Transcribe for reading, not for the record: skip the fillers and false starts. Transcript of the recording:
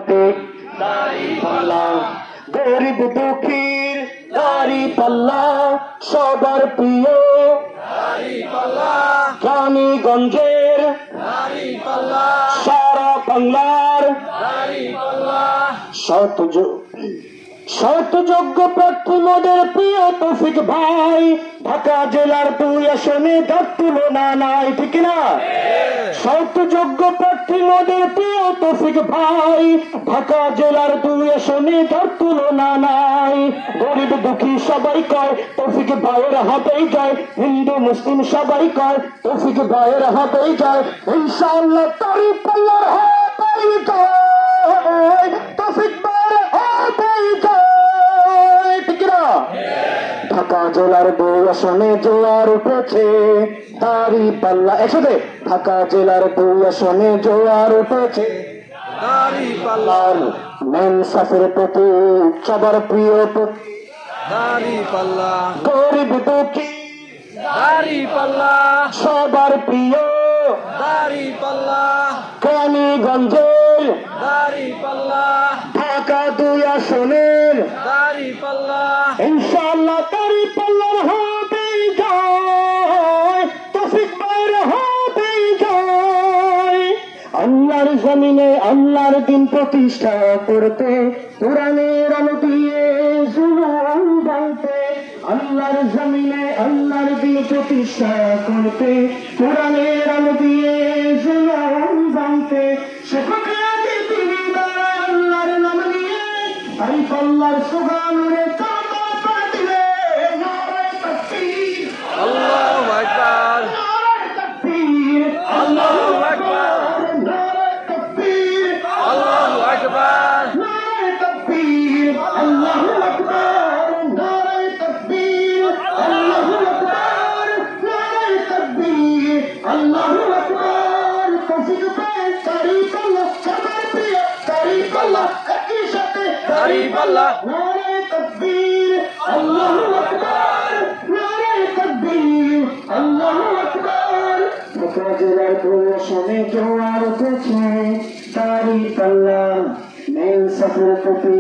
হাতে দাড়ি পাল্লা, গরিব দুঃখীর দাড়ি পাল্লা সবার প্রিয় দাড়ি পাল্লা, রানীগঞ্জের দাড়ি পাল্লা, সারা বাংলার দাড়ি পাল্লা। শতযোগ্য প্রার্থী মোদের প্রিয় তৌফিক ভাই, ঢাকা জেলার 2 আসনে যার তুলনা নাই, ঠিক না? শতযোগ্য প্রার্থী মোদের প্রিয় তৌফিক ভাই, ঢাকা জেলার 2 আসনে যার তুলনা নাই। গরিব দুঃখী সবাই কয় তৌফিক ভাইয়ের হাতেই যায়, হিন্দু মুসলিম সবাই কয় তৌফিক ভাইয়ের হাতেই যায়। ইনশাআল্লাহ তারই পাল্লার হাতেই যায়, তৌফিক ভাইয়ের হাতেই যায়, ঠিক না? ঢাকা জেলার 2 আসনে জোয়ার উঠেছে দাড়ি পাল্লা, একসাথে ঢাকা জেলার 2 আসনে জোয়ার উঠেছে দাড়ি পাল্লার। মেনসাফের প্রতি সবার প্রিয় দাড়ি পাল্লা, গরিব দুঃখী দাড়ি পাল্লা সবার প্রিয় দাড়ি পাল্লা, রানীগঞ্জের দাড়ি পাল্লা, ঢাকা 2 আসনের দাড়ি পাল্লা। ইনশাআল্লাহ দাড়ি পাল্লার হাতেই যায়, তৌফিক ভাইয়ের হাতেই যায়। আল্লাহর জমিনে আল্লাহর দিন প্রতিষ্ঠা করতে, কোরআনের আলো দিয়ে জুলুম ভাঙতে। আল্লাহর জমিনে আল্লাহর দিন প্রতিষ্ঠা করতে, কোরআনের আলো দিয়ে জুলুম ভাঙতে। সেখানে তিনি আল্লাহর নাম নিয়ে দাড়ি পাল্লার স্লোগান উড়ে চাঁদা দিলে, নারায়ে তাকবীর, আল্লাহু আকবার, নারায়ে তাকবীর, আল্লাহু আকবার, নারায়ে তাকবীর, আল্লাহু আকবার, নারায়ে তাকবীর, আল্লাহু আকবার, নারায়ে তাকবীর, আল্লাহু আকবার, নারায়ে তাকবীর, আল্লাহু আকবার। তৌফিক ভাই দাড়ি পাল্লা সবার প্রিয় দাড়ি পাল্লা, একই সাথে দাড়ি পাল্লা, নারায়ে তাকবীর, আল্লাহু আকবার, নারায়ে তাকবীর, আল্লাহু আকবার। ঢাকা জেলার 2 আসনে জোয়ার উঠেছে দাড়ি পাল্লা, মেনসাফের প্রতি